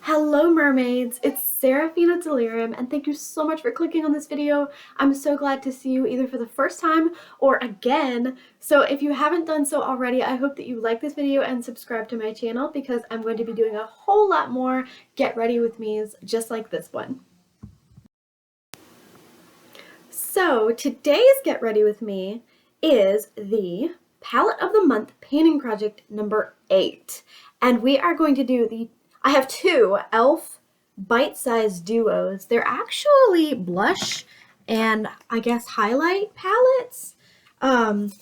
Hello mermaids, it's Sarafina Delirium and thank you so much for clicking on this video. I'm so glad to see you either for the first time or again. So if you haven't done so already, I hope that you like this video and subscribe to my channel because I'm going to be doing a whole lot more get ready with me's just like this one. So today's get ready with me is the palette of the month painting project number 8. And we are going to do I have two e.l.f. bite-sized duos. They're actually blush and I guess highlight palettes.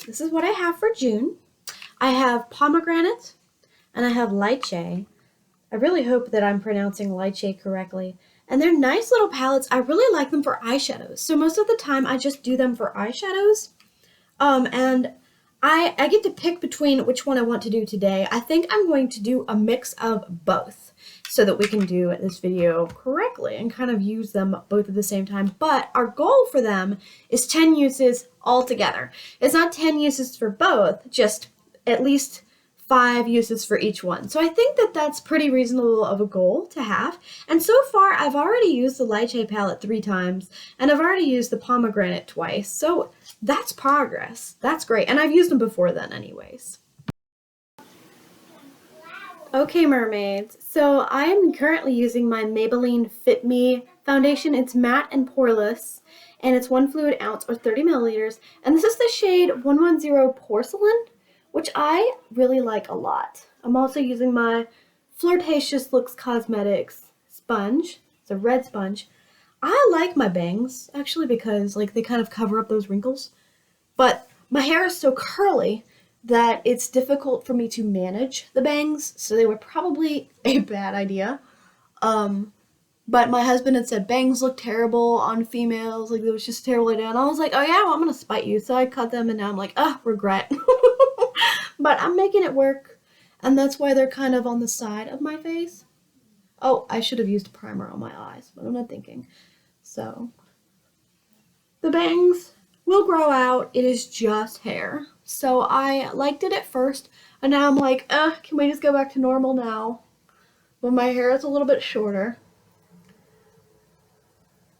This is what I have for June. I have Pomegranate and I have Lychee. I really hope that I'm pronouncing Lychee correctly. And they're nice little palettes. I really like them for eyeshadows. So most of the time I just do them for eyeshadows. And I get to pick between which one I want to do today. I think I'm going to do a mix of both so that we can do this video correctly and kind of use them both at the same time. But our goal for them is 10 uses altogether. It's not 10 uses for both, just at least 5 uses for each one. So I think that that's pretty reasonable of a goal to have. And so far, I've already used the Lychee palette 3 times, and I've already used the Pomegranate twice. So that's progress. That's great. And I've used them before then anyways. Okay, mermaids. So I'm currently using my Maybelline Fit Me foundation. It's matte and poreless, and it's 1 fluid ounce or 30 milliliters. And this is the shade 110 Porcelain, which I really like a lot. I'm also using my Flirtatious Luxe Cosmetics sponge. It's a red sponge. I like my bangs, actually, because like they kind of cover up those wrinkles. But my hair is so curly that it's difficult for me to manage the bangs, so they were probably a bad idea. But my husband had said bangs look terrible on females, like it was just a terrible idea. And I was like, oh yeah, well, I'm gonna spite you. So I cut them and now I'm like, regret. But I'm making it work, and that's why they're kind of on the side of my face. Oh, I should have used a primer on my eyes, but I'm not thinking. So the bangs will grow out. It is just hair. So I liked it at first, and now I'm like, can we just go back to normal now? When my hair is a little bit shorter.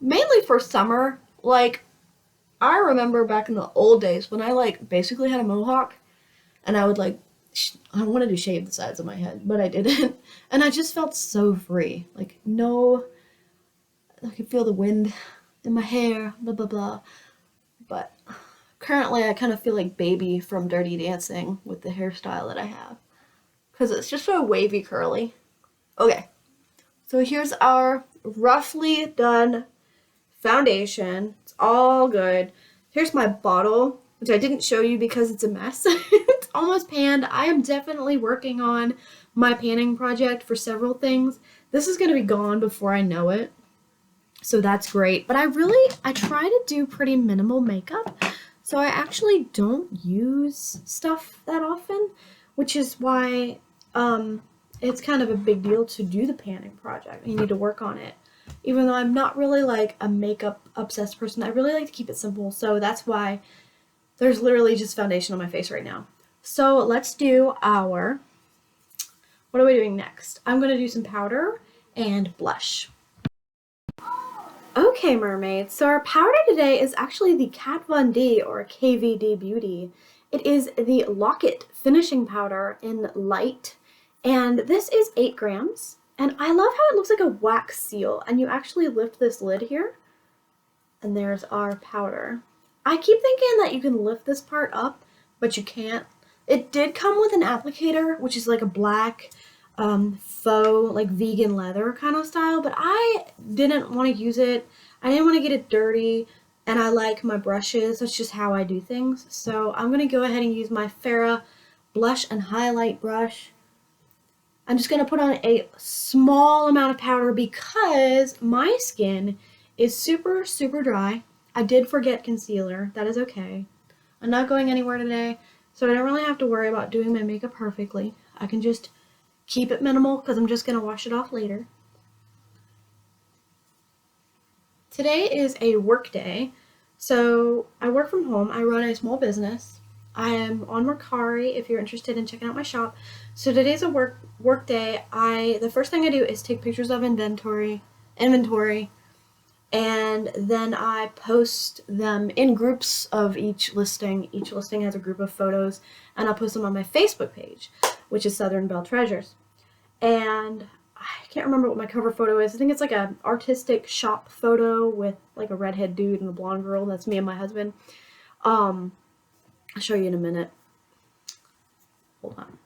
Mainly for summer. Like, I remember back in the old days when I like basically had a mohawk, and I would like, I wanted to shave the sides of my head, but I didn't. And I just felt so free. Like, no, I could feel the wind in my hair, blah, blah, blah. But currently I kind of feel like Baby from Dirty Dancing with the hairstyle that I have, because it's just so wavy curly. Okay, so here's our roughly done foundation. It's all good. Here's my bottle, which I didn't show you because it's a mess. It's almost panned. I am definitely working on my panning project for several things. This is going to be gone before I know it, so that's great. But I try to do pretty minimal makeup, so I actually don't use stuff that often, which is why it's kind of a big deal to do the panning project. You need to work on it. Even though I'm not really like a makeup obsessed person, I really like to keep it simple, so that's why there's literally just foundation on my face right now. So let's do what are we doing next? I'm going to do some powder and blush. Okay, mermaids, so our powder today is actually the Kat Von D or KVD Beauty. It is the Lock-It finishing powder in light, and this is 8 grams. And I love how it looks like a wax seal, and you actually lift this lid here, and there's our powder. I keep thinking that you can lift this part up, but you can't. It did come with an applicator, which is like a black faux, like vegan leather kind of style, but I didn't want to use it. I didn't want to get it dirty, and I like my brushes. That's just how I do things. So I'm going to go ahead and use my Farrah blush and highlight brush. I'm just going to put on a small amount of powder because my skin is super, super dry. I did forget concealer. That is okay. I'm not going anywhere today, so I don't really have to worry about doing my makeup perfectly. I can just keep it minimal because I'm just going to wash it off later. Today is a work day, so I work from home. I run a small business, I am on Mercari if you're interested in checking out my shop. So today's a work day. The first thing I do is take pictures of inventory, and then I post them in groups of each listing. Each listing has a group of photos, and I'll post them on my Facebook page, which is Southern Belle Treasures. And I can't remember what my cover photo is. I think it's like an artistic shop photo with like a redhead dude and a blonde girl. That's me and my husband. I'll show you in a minute. Hold on.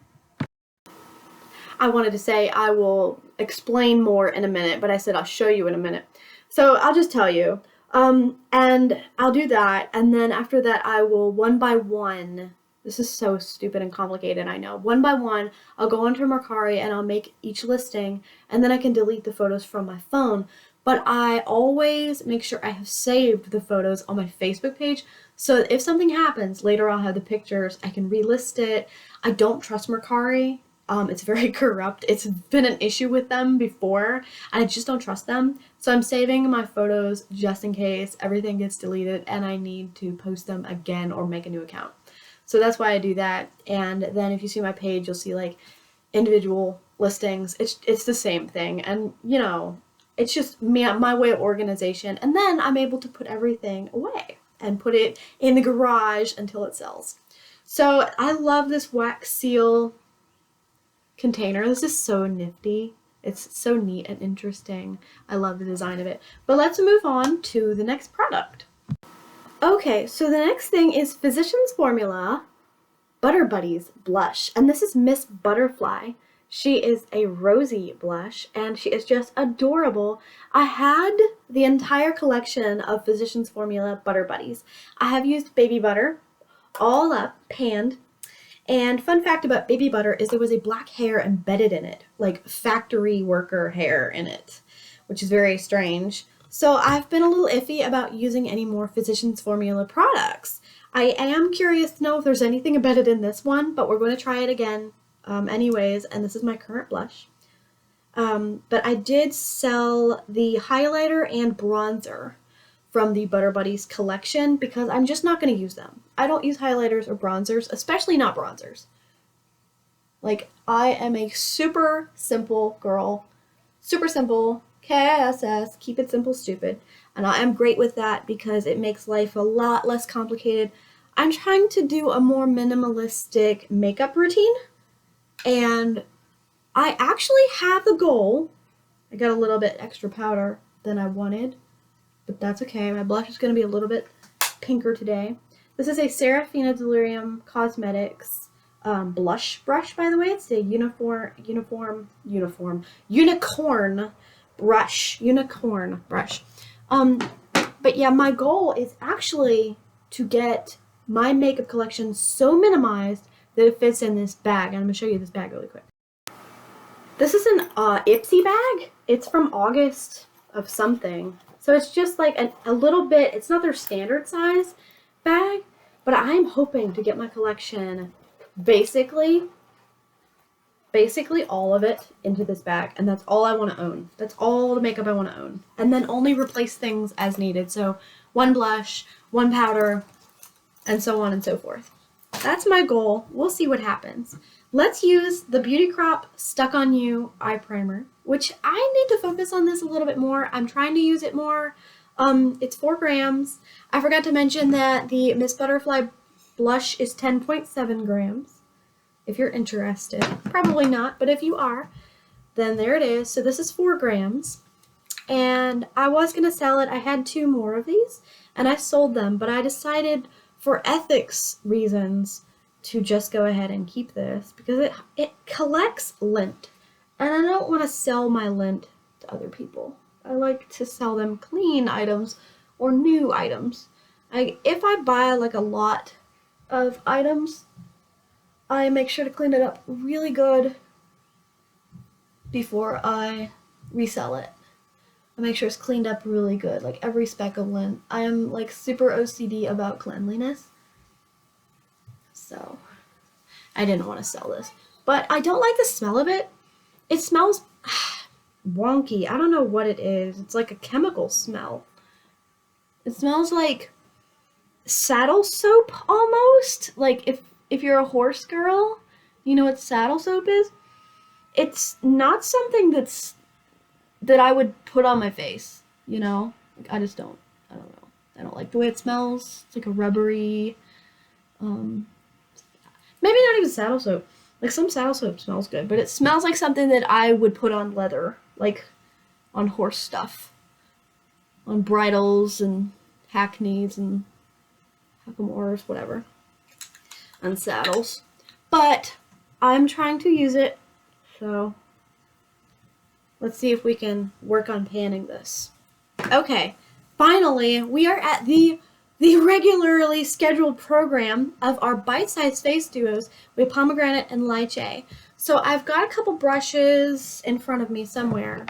I wanted to say I will explain more in a minute, but I said I'll show you in a minute. So I'll just tell you. And I'll do that, and then after that I will one by one, this is so stupid and complicated, I know. One by one, I'll go onto Mercari and I'll make each listing, and then I can delete the photos from my phone. But I always make sure I have saved the photos on my Facebook page, so if something happens, later I'll have the pictures, I can relist it. I don't trust Mercari. It's very corrupt. It's been an issue with them before, and I just don't trust them. So I'm saving my photos just in case everything gets deleted and I need to post them again or make a new account. So that's why I do that. And then if you see my page, you'll see like individual listings. It's the same thing. And you know, it's just my way of organization. And then I'm able to put everything away and put it in the garage until it sells. So I love this wax seal container. This is so nifty. It's so neat and interesting. I love the design of it. But let's move on to the next product. Okay, so the next thing is Physicians Formula Butter Buddies blush, and this is Miss Butterfly. She is a rosy blush, and she is just adorable. I had the entire collection of Physicians Formula Butter Buddies. I have used baby butter, all up, panned. And fun fact about baby butter is there was a black hair embedded in it, like factory worker hair in it, which is very strange. So I've been a little iffy about using any more Physicians Formula products. I am curious to know if there's anything embedded in this one, but we're going to try it again anyways, and this is my current blush. But I did sell the highlighter and bronzer from the Butter Buddies collection because I'm just not going to use them. I don't use highlighters or bronzers, especially not bronzers. Like, I am a super simple girl. Super simple. KISS. Keep it simple, stupid. And I am great with that because it makes life a lot less complicated. I'm trying to do a more minimalistic makeup routine. And I actually have the goal. I got a little bit extra powder than I wanted, but that's okay. My blush is going to be a little bit pinker today. This is a Sarafina Delirium Cosmetics blush brush, by the way. It's a unicorn brush. But yeah, my goal is actually to get my makeup collection so minimized that it fits in this bag. And I'm going to show you this bag really quick. This is an Ipsy bag. It's from August of something. So it's just like a little bit, it's not their standard size bag, but I'm hoping to get my collection basically all of it into this bag, and that's all I want to own. That's all the makeup I want to own. And then only replace things as needed. So one blush, one powder, and so on and so forth. That's my goal. We'll see what happens. Let's use the Beauty Crop Stuck On You eye primer, which I need to focus on this a little bit more. I'm trying to use it more. It's 4 grams. I forgot to mention that the Miss Butterfly blush is 10.7 grams. If you're interested. Probably not, but if you are, then there it is. So this is 4 grams. And I was going to sell it. I had 2 more of these, and I sold them, but I decided for ethics reasons to just go ahead and keep this because it collects lint, and I don't want to sell my lint to other people. I like to sell them clean items or new items. If I buy like a lot of items, I make sure to clean it up really good before I resell it. I make sure it's cleaned up really good, like every speck of lint. I am like super OCD about cleanliness. So I didn't want to sell this. But I don't like the smell of it. It smells wonky. I don't know what it is. It's like a chemical smell. It smells like saddle soap almost. Like if you're a horse girl, you know what saddle soap is? It's not something that I would put on my face, you know? Like, I don't know. I don't like the way it smells. It's like a rubbery, um, maybe not even saddle soap. Like some saddle soap smells good, but it smells like something that I would put on leather, like on horse stuff, on bridles and hackneys and hackamores, whatever, on saddles. But I'm trying to use it, so let's see if we can work on panning this. Okay, finally, we are at the regularly scheduled program of our bite-sized face duos with Pomegranate and Lychee. So I've got a couple brushes in front of me somewhere.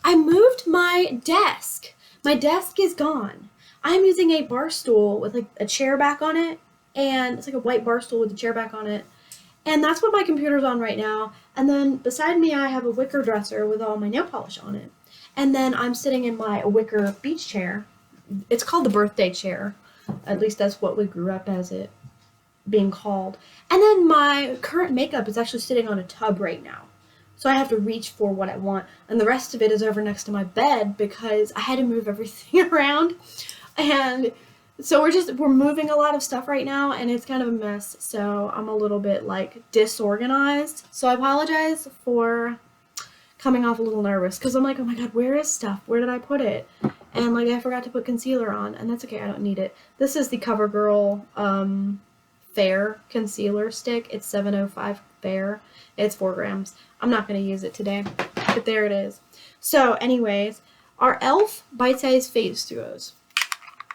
I moved my desk. My desk is gone. I'm using a bar stool with like a chair back on it, and it's like a white bar stool with a chair back on it. And that's what my computer's on right now. And then beside me, I have a wicker dresser with all my nail polish on it. And then I'm sitting in my wicker beach chair. It's called the birthday chair. At least that's what we grew up as it being called. And then my current makeup is actually sitting on a tub right now. So I have to reach for what I want. And the rest of it is over next to my bed because I had to move everything around. And so we're moving a lot of stuff right now, and it's kind of a mess. So I'm a little bit like disorganized. So I apologize for coming off a little nervous because I'm like, oh my god, where is stuff? Where did I put it? And like I forgot to put concealer on, and that's okay, I don't need it. This is the CoverGirl Fair concealer stick. It's 705 Fair. It's 4 grams. I'm not going to use it today, but there it is. So anyways, our e.l.f. bite-sized face duos.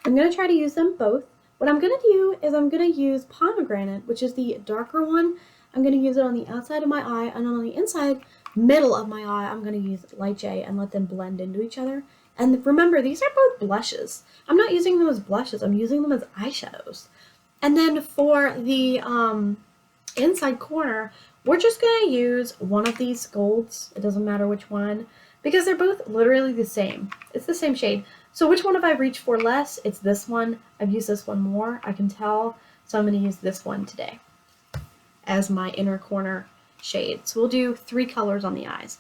I'm going to try to use them both. What I'm going to do is I'm going to use Pomegranate, which is the darker one. I'm going to use it on the outside of my eye, and on the inside, middle of my eye, I'm going to use Lychee and let them blend into each other. And remember, these are both blushes. I'm not using them as blushes. I'm using them as eyeshadows. And then for the inside corner, we're just going to use one of these golds. It doesn't matter which one, because they're both literally the same. It's the same shade. So which one have I reached for less? It's this one. I've used this one more, I can tell. So I'm going to use this one today as my inner corner shade. So we'll do 3 colors on the eyes.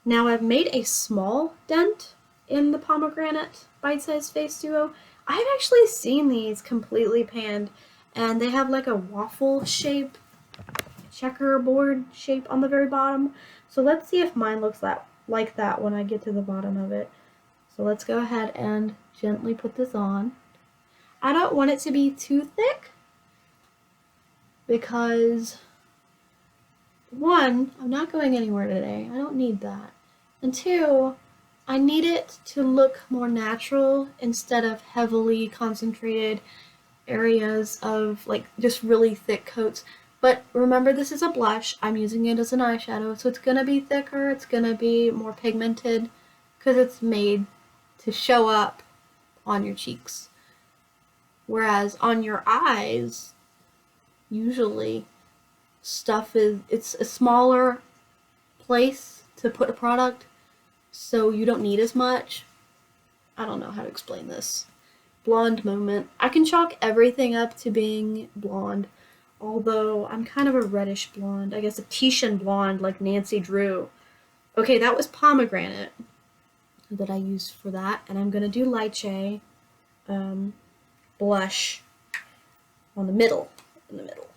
Now I've made a small dent in the Pomegranate bite-sized face duo. I've actually seen these completely panned, and they have like a waffle shape, checkerboard shape on the very bottom. So let's see if mine looks like that when I get to the bottom of it. So let's go ahead and gently put this on. I don't want it to be too thick because, 1, I'm not going anywhere today. I don't need that. And 2, I need it to look more natural instead of heavily concentrated areas of like just really thick coats. But remember, this is a blush. I'm using it as an eyeshadow, so it's going to be thicker. It's going to be more pigmented because it's made to show up on your cheeks. Whereas on your eyes, usually it's a smaller place to put a product, so you don't need as much. I don't know how to explain this. Blonde moment. I can chalk everything up to being blonde, although I'm kind of a reddish blonde. I guess a Titian blonde like Nancy Drew. Okay, that was Pomegranate that I used for that, and I'm gonna do Lychee blush on the middle. In the middle.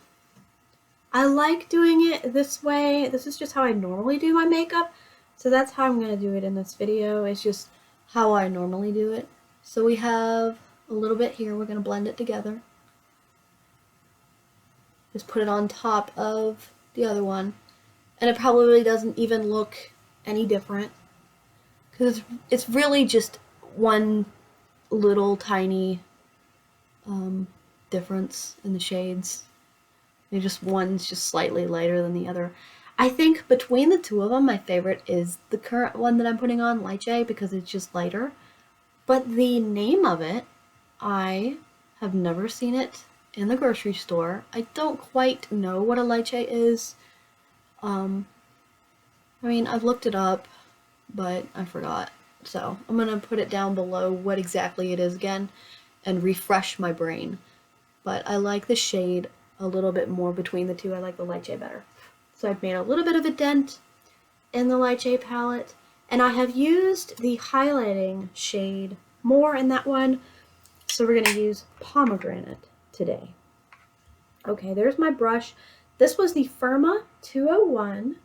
I like doing it this way. This is just how I normally do my makeup, so that's how I'm gonna do it in this video. It's just how I normally do it. So we have a little bit here. We're gonna blend it together. Just put it on top of the other one, and it probably doesn't even look any different, because it's really just one little tiny difference in the shades. One's just slightly lighter than the other. I think between the two of them, my favorite is the current one that I'm putting on, Lychee, because it's just lighter. But the name of it, I have never seen it in the grocery store. I don't quite know what a Lychee is. I mean, I've looked it up, but I forgot. So I'm going to put it down below what exactly it is again and refresh my brain. but I like the shade a little bit more between the two. I like the Lychee better. So I've made a little bit of a dent in the Lychee palette, and I have used the highlighting shade more in that one, so we're going to use Pomegranate today. Okay, there's my brush. This was the Firma 201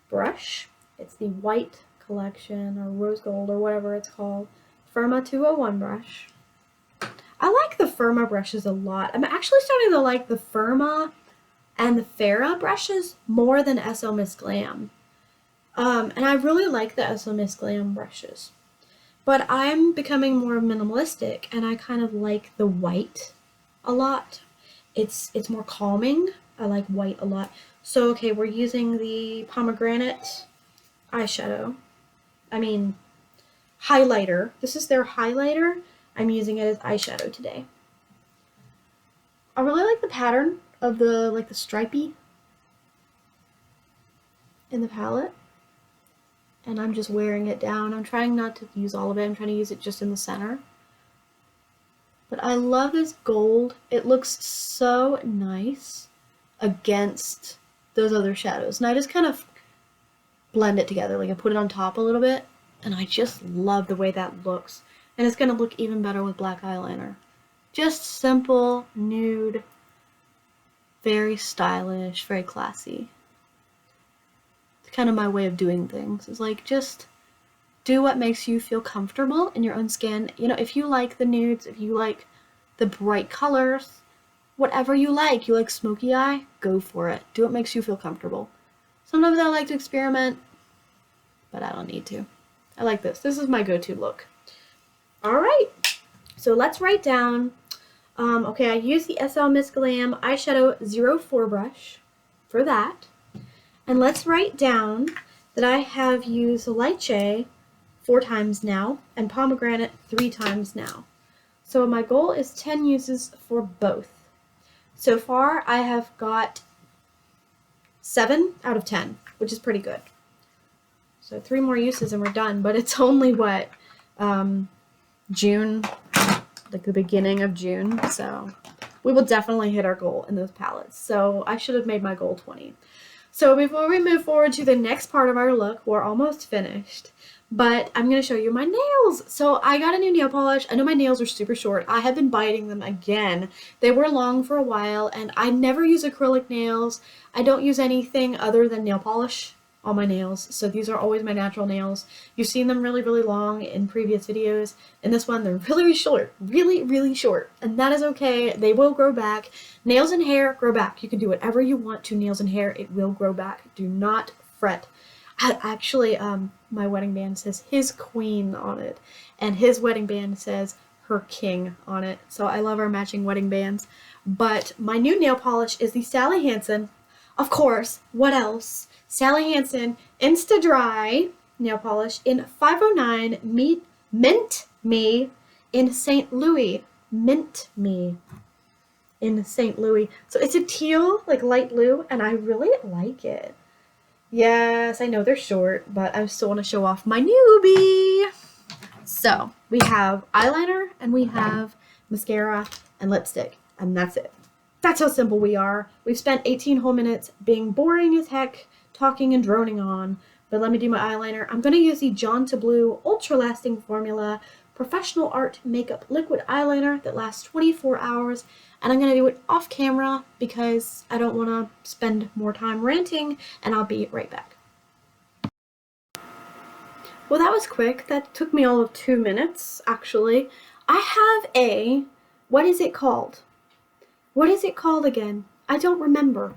brush. It's the white collection or rose gold or whatever it's called. Firma 201 brush. I like the Firma brushes a lot. I'm actually starting to like the Firma and the Farrah brushes more than SL Miss Glam. And I really like the SL Miss Glam brushes. But I'm becoming more minimalistic, and I kind of like the white a lot. It's more calming. I like white a lot. So, okay, we're using the Pomegranate eyeshadow. Highlighter. This is their highlighter. I'm using it as eyeshadow today. I really like the pattern of the stripey in the palette. And I'm just wearing it down. I'm trying not to use all of it. I'm trying to use it just in the center. But I love this gold. It looks so nice against those other shadows. And I just kind of blend it together. Like I put it on top a little bit. And I just love the way that looks. And it's going to look even better with black eyeliner. Just simple, nude, very stylish, very classy. Kind of my way of doing things is like just do what makes you feel comfortable in your own skin. You know, if you like the nudes, if you like the bright colors, whatever you like smoky eye, go for it. Do what makes you feel comfortable. Sometimes I like to experiment, but I don't need to. I like this. This is my go-to look. All right, so let's write down. Okay, I use the SL Miss Glam eyeshadow 04 brush for that. And let's write down that I have used Lychee 4 times now and Pomegranate 3 times now. So my goal is 10 uses for both. So far I have got 7 out of 10, which is pretty good. So 3 more uses and we're done, but it's only what, June, like the beginning of June. So we will definitely hit our goal in those palettes. So I should have made my goal 20. So before we move forward to the next part of our look, we're almost finished, but I'm going to show you my nails. So I got a new nail polish. I know my nails are super short. I have been biting them again. They were long for a while, and I never use acrylic nails. I don't use anything other than nail polish on my nails. So these are always my natural nails. You've seen them really, really long in previous videos. In this one, they're really, really short. Really, really short. And that is okay. They will grow back. Nails and hair grow back. You can do whatever you want to nails and hair. It will grow back. Do not fret. Actually, my wedding band says his queen on it. And his wedding band says her king on it. So I love our matching wedding bands. But my new nail polish is the Sally Hansen. Of course, what else? Sally Hansen Insta Dry nail polish in 509 Mint Me in St. Louis. Mint Me in St. Louis. So it's a teal, like light blue, and I really like it. Yes, I know they're short, but I still want to show off my newbie. So we have eyeliner and we have mascara and lipstick, and that's it. That's how simple we are. We've spent 18 whole minutes being boring as heck, talking and droning on, but let me do my eyeliner. I'm going to use the John to Blue Ultra Lasting Formula Professional Art Makeup Liquid Eyeliner that lasts 24 hours, and I'm going to do it off camera because I don't want to spend more time ranting, and I'll be right back. Well, that was quick. That took me all of 2 minutes, actually. I have a, what is it called? What is it called again? I don't remember.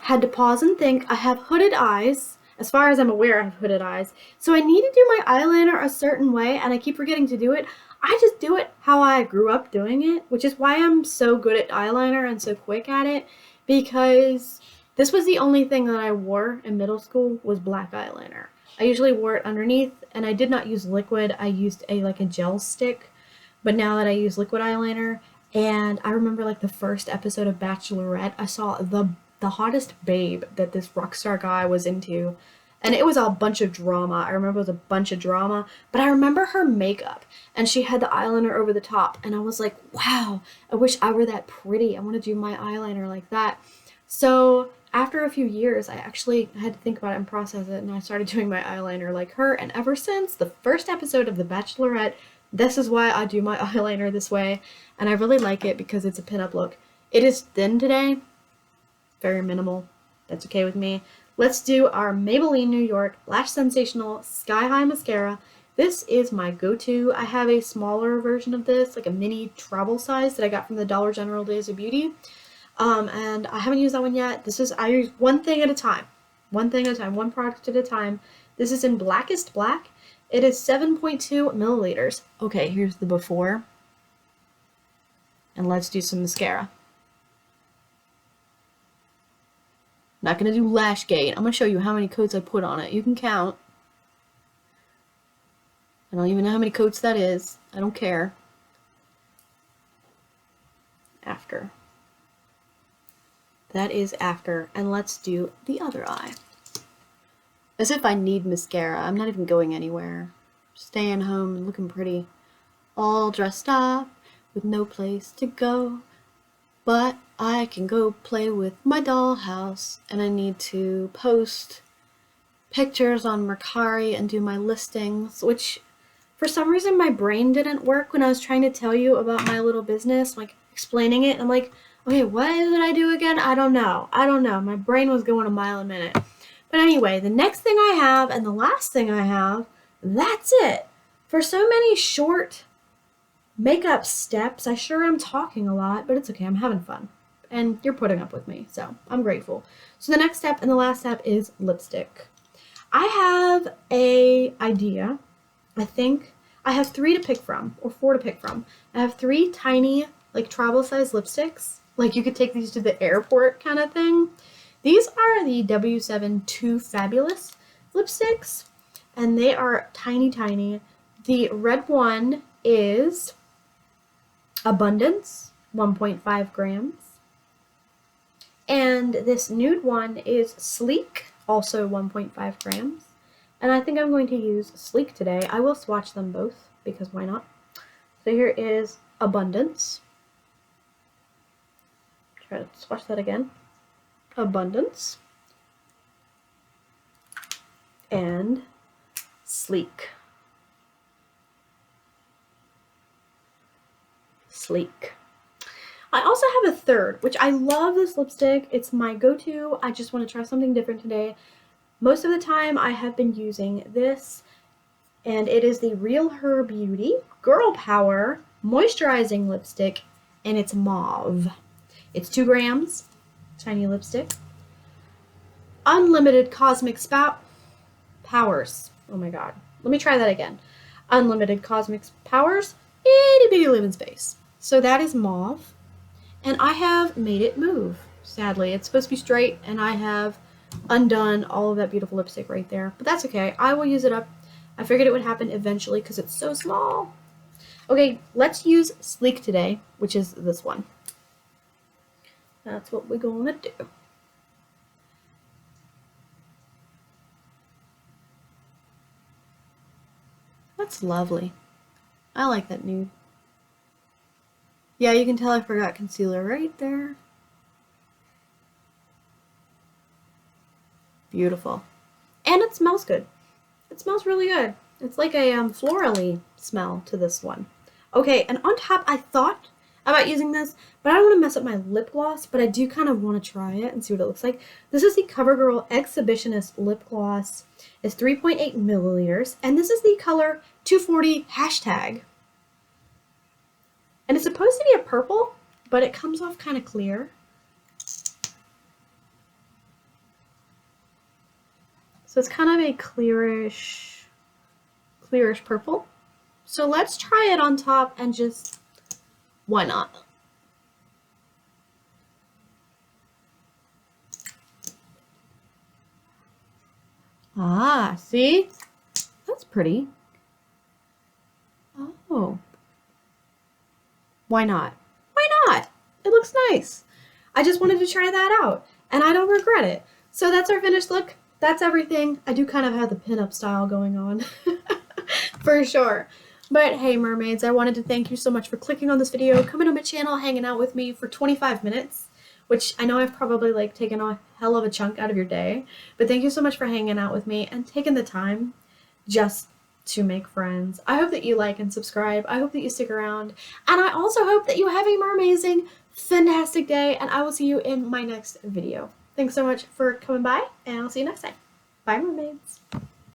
Had to pause and think. I have hooded eyes. As far as I'm aware, I have hooded eyes. So I need to do my eyeliner a certain way, and I keep forgetting to do it. I just do it how I grew up doing it, which is why I'm so good at eyeliner and so quick at it, because this was the only thing that I wore in middle school was black eyeliner. I usually wore it underneath, and I did not use liquid. I used a gel stick, but now that I use liquid eyeliner, and I remember like the first episode of Bachelorette, I saw the hottest babe that this rock star guy was into, And it was a bunch of drama. I remember it was a bunch of drama, but I remember her makeup, and she had the eyeliner over the top, and I was like, wow, I wish I were that pretty. I want to do my eyeliner like that. So after a few years, I actually had to think about it and process it, and I started doing my eyeliner like her, and ever since the first episode of The Bachelorette, this is why I do my eyeliner this way, and I really like it because it's a pinup look. It is thin today, very minimal. That's okay with me. Let's do our Maybelline New York Lash Sensational Sky High Mascara. This is my go-to. I have a smaller version of this, like a mini travel size that I got from the Dollar General Days of Beauty. And I haven't used that one yet. I use one thing at a time. One thing at a time, one product at a time. This is in Blackest Black. It is 7.2 milliliters. Okay, here's the before. And let's do some mascara. Not going to do Lash Gate. I'm going to show you how many coats I put on it. You can count. I don't even know how many coats that is. I don't care. After. That is after. And let's do the other eye. As if I need mascara. I'm not even going anywhere. Staying home and looking pretty. All dressed up with no place to go. But I can go play with my dollhouse, and I need to post pictures on Mercari and do my listings, which for some reason my brain didn't work when I was trying to tell you about my little business, like explaining it. I'm like, okay, what did I do again? I don't know. My brain was going a mile a minute. But anyway, the next thing I have and the last thing I have, that's it. For so many short makeup steps, I sure am talking a lot, but it's okay. I'm having fun. And you're putting up with me, so I'm grateful. So the next step and the last step is lipstick. I have a idea. I think I have 3 to pick from, or 4 to pick from. I have 3 tiny, like travel size lipsticks. Like you could take these to the airport kind of thing. These are the W7 Too Fabulous lipsticks, and they are tiny, tiny. The red one is Abundance, 1.5 grams. And this nude one is Sleek, also 1.5 grams. And I think I'm going to use Sleek today. I will swatch them both, because why not? So here is Abundance. Try to swatch that again. Abundance. And Sleek. Sleek. I also have a third, which I love this lipstick. It's my go-to. I just want to try something different today. Most of the time I have been using this, and it is the Real Her Beauty Girl Power Moisturizing Lipstick, and it's mauve. It's 2 grams, tiny lipstick. Unlimited Cosmic Spout Powers. Oh my god. Let me try that again. Unlimited Cosmic Powers, itty bitty living space. So that is mauve, and I have made it move. Sadly, it's supposed to be straight, and I have undone all of that beautiful lipstick right there. But that's okay. I will use it up. I figured it would happen eventually because it's so small. Okay, let's use Sleek today, which is this one. That's what we're gonna do. That's lovely. I like that nude. Yeah, you can tell I forgot concealer right there. Beautiful. And it smells good. It smells really good. It's like a florally smell to this one. Okay, and on top, I thought about using this, but I don't want to mess up my lip gloss, but I do kind of want to try it and see what it looks like. This is the CoverGirl Exhibitionist Lip Gloss. It's 3.8 milliliters, and this is the color 240 hashtag. And it's supposed to be a purple, but it comes off kind of clear. So it's kind of a clearish purple. So let's try it on top and just, why not? Ah, see? That's pretty. Oh. Why not? Why not? It looks nice. I just wanted to try that out, and I don't regret it. So that's our finished look. that's everything. I do kind of have the pinup style going on for sure. But hey, mermaids, I wanted to thank you so much for clicking on this video, coming on my channel, hanging out with me for 25 minutes, which I know I've probably like taken a hell of a chunk out of your day, but thank you so much for hanging out with me and taking the time just to make friends. I hope that you like and subscribe. I hope that you stick around. And I also hope that you have a mermazing, fantastic day, and I will see you in my next video. Thanks so much for coming by, and I'll see you next time. Bye, mermaids.